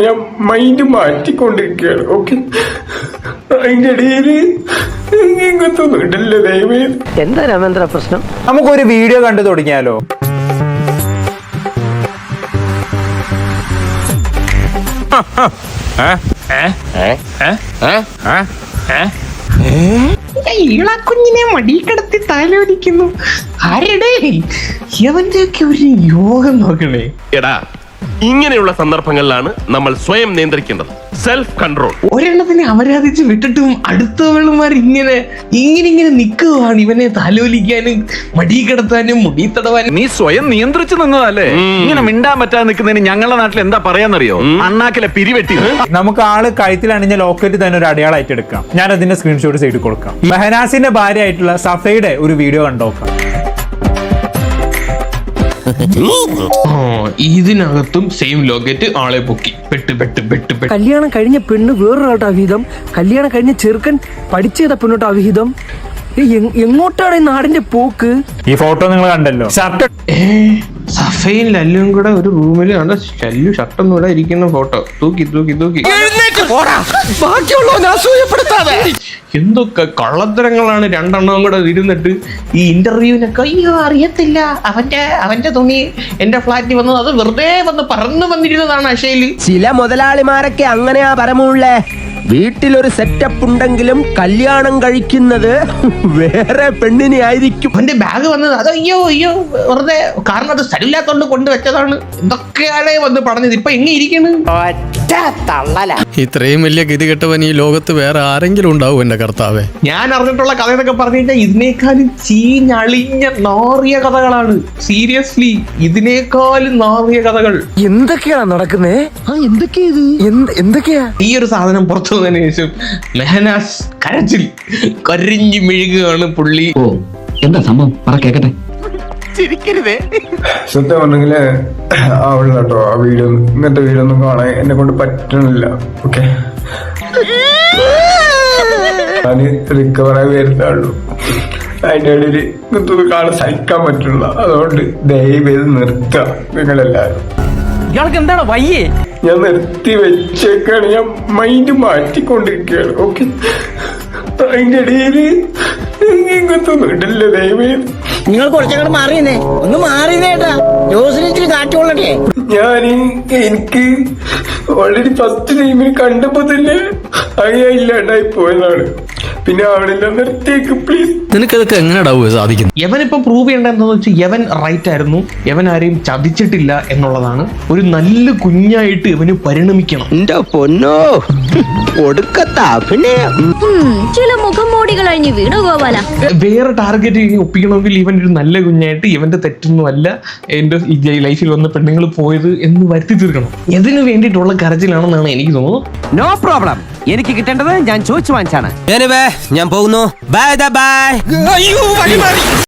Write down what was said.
ഞാൻ mind മാറ്റിക്കൊണ്ടിരിക്കുകയാണ്. Okay, അതിന്റെ ഇടയില് ഇങ്ങനത്തെ ദൈവമേ. എന്താ രാമേന്ദ്ര പ്രശ്നം? നമുക്കൊരു വീഡിയോ കണ്ടു തുടങ്ങിയാലോ? ഇളക്കുഞ്ഞിനെ മടി കിടത്തി തലോടിക്കുന്നു. ആരുടെ യവന്റെയൊക്കെ ഒരു യോഗം നോക്കണേ. എടാ, ഇങ്ങനെയുള്ള സന്ദർഭങ്ങളിലാണ് നമ്മൾ സ്വയം നിയന്ത്രിക്കേണ്ടത്. Self control. ഒരെണ്ണത്തിനെ അപരാധിച്ച് വിട്ടിട്ടും അടുത്തവളുമാർ ഇങ്ങനെ നിൽക്കുവാണ് ഇവനെ താലോലിക്കാനും മടി കിടത്താനും മുടി തടവാനും. നീ സ്വയം നിയന്ത്രിച്ചു നിന്നതല്ലേ? ഇങ്ങനെ മിണ്ടാൻ പറ്റാതെ നിൽക്കുന്നതിന് ഞങ്ങളുടെ നാട്ടിൽ എന്താ പറയാന്നറിയോ? അണ്ണാക്കിലെ പിരിവെട്ടി. നമുക്ക് ആള് കഴുത്തിൽ അണിഞ്ഞ ലോക്കറ്റ് തന്നെ ഒരു അടയാളമായിട്ട് എടുക്കാം. ഞാൻ അതിന്റെ സ്ക്രീൻഷോട്ട് സൈഡിൽ കൊടുക്കാം. മെഹനാസിന്റെ ഭാര്യ ആയിട്ടുള്ള സഫയുടെ ഒരു വീഡിയോ കണ്ടോക്കാം. ഇതിനകത്തും സെയിം ലോക്കറ്റ് ആളെ പൊക്കി പെട്ട്. കല്യാണം കഴിഞ്ഞ പെണ്ണ് വേറൊരാളുടെ അവിഹിതം, കല്യാണം കഴിഞ്ഞ ചെറുക്കൻ പഠിച്ചേത പെണ്ണോട്ട് അവിഹിതം. എങ്ങോട്ടാണ് ഈ നാടിന്റെ പോക്ക്? ഈ ഫോട്ടോ നിങ്ങൾ കണ്ടല്ലോ. ഷർട്ട് സഫയും ലല്ലും കൂടെ ഒരു റൂമിൽ ആണ്. ലല്ലു ഷർട്ടൊന്നും കൂടെ ഇരിക്കുന്ന ഫോട്ടോ തൂക്കി എന്തൊക്കെ കള്ളത്തരങ്ങളാണ് രണ്ടെണ്ണവും കൂടെ ഇരുന്നിട്ട് ഈ ഇന്റർവ്യൂവിനൊക്കെ. അയ്യോ അറിയത്തില്ല, അവന്റെ തുണി എന്റെ ഫ്ലാറ്റിൽ വന്നത് അത് വെറുതെ പറന്നു വന്നിരുന്നതാണ്. അശയില് ചില മുതലാളിമാരൊക്കെ അങ്ങനെയാ പരമുള്ളേ. വീട്ടിലൊരു സെറ്റപ്പ് ഉണ്ടെങ്കിലും കല്യാണം കഴിക്കുന്നത് വേറെ പെണ്ണിനെ ആയിരിക്കും. അവന്റെ ബാഗ് വന്നത് അത് അയ്യോ വെറുതെ, കാരണം അത് സ്ഥലമില്ലാത്തോണ്ട് കൊണ്ടുവച്ചതാണ്. എന്തൊക്കെയാണ് വന്ന് പറഞ്ഞത്. ഇപ്പൊ എങ്ങനെ ഇരിക്കുന്നു? ഇത്രയും വലിയ ഗതികെട്ടവൻ ഈ ലോകത്ത് വേറെ ആരെങ്കിലും ഉണ്ടാവും എന്റെ കർത്താവേ. ഞാൻ അറിഞ്ഞിട്ടുള്ള കഥ എന്നൊക്കെ പറഞ്ഞു കഴിഞ്ഞാൽ ഇതിനേക്കാളും ചീഞ്ഞളിഞ്ഞ നാറിയ കഥകളാണ്. സീരിയസ്ലി, ഇതിനേക്കാളും നാറിയ കഥകൾ. എന്തൊക്കെയാ നടക്കുന്നേ? എന്തൊക്കെയാ? ഈ ഒരു സാധനം പുറത്തു വന്നതിന് ശേഷം മെഹനാസ് കരച്ചിൽ കരിഞ്ഞു മെഴുകുകയാണ് പുള്ളി. ഓ, എന്താ സംഭവം? പറ കേക്കട്ടെ. ചിരിക്കരുതേ. സത്യം പറഞ്ഞെങ്കില് അവളിട്ടോ ആ വീഡിയോ, ഇങ്ങനത്തെ വീഡിയോ ഒന്നും കാണാൻ എന്നെ കൊണ്ട് പറ്റണില്ല. ഓക്കെ, ഞാന് റിക്കവറായി വരുന്നുള്ളൂ. അതിന്റെ ഇടയിൽ ഇങ്ങനത്തെ കാണാൻ സഹിക്കാൻ പറ്റുള്ള. അതുകൊണ്ട് ദയവേത് നിർത്തുക നിങ്ങളെല്ലാരും. ഇയാൾക്ക് എന്താണ് വയ്യേ? ഞാൻ നിർത്തി വെച്ചേക്കാണ്. ഞാൻ മൈൻഡ് മാറ്റിക്കൊണ്ടിരിക്കുകയാണ്. ഓക്കെ, അതിന്റെ ഇടയില് ഇങ്ങനത്തെ ദൈവമേ. നിങ്ങൾ കുറച്ചങ്ങോട്ട് മാറിയേ, ഒന്ന് മാറിയേട്ടാ. ജോസിനെ കാറ്റുകൊള്ളട്ടെ. എനിക്ക് ഓൾറെഡി ഫസ്റ്റ് ടൈമിൽ കണ്ടപ്പോ തന്നെ അങ്ങനെ ഇല്ലാണ്ടായി പോയതാണ്. പിന്നെ അവളില്ല, നിർത്തിയേക്ക് പ്ലീസ്. നിനക്കതൊക്കെ എങ്ങനെയാ സാധിക്കുന്നത്? യവനിപ്പോ പ്രൂവ് ചെയ്യേണ്ടതെന്ന് വെച്ചാൽ യവൻ റൈറ്റ് ആയിരുന്നു. യവൻ ആരെയും ചതിച്ചിട്ടില്ല എന്നുള്ളതാണ്. ഒരു നല്ല കുഞ്ഞായിട്ട് ഇവന് പരിണമിക്കണം. എന്റെ പൊന്നോ, ഒടുക്കത്താ. പിന്നെ ചില മുഖംമൂടികൾ അഴിഞ്ഞ് വീണു ഗോപാല. വേറെ ടാർഗറ്റ് ഒപ്പിക്കണമെങ്കിൽ ഇവൻ ഒരു നല്ല കുഞ്ഞായിട്ട് ഇവന്റെ തെറ്റൊന്നും അല്ല എന്റെ ലൈഫിൽ വന്ന പെണ്ണുങ്ങൾ പോയത് എന്ന് വരുത്തി തീർക്കണം. ഇതിനു വേണ്ടിയിട്ടുള്ള കരച്ചിലാണെന്നാണ് എനിക്ക് തോന്നുന്നത്. No problem. എനിക്ക് കിട്ടേണ്ടത് ഞാൻ ചോദിച്ചു വാങ്ങിച്ചാണ്. ഞാൻ പോകുന്നു. Bye by.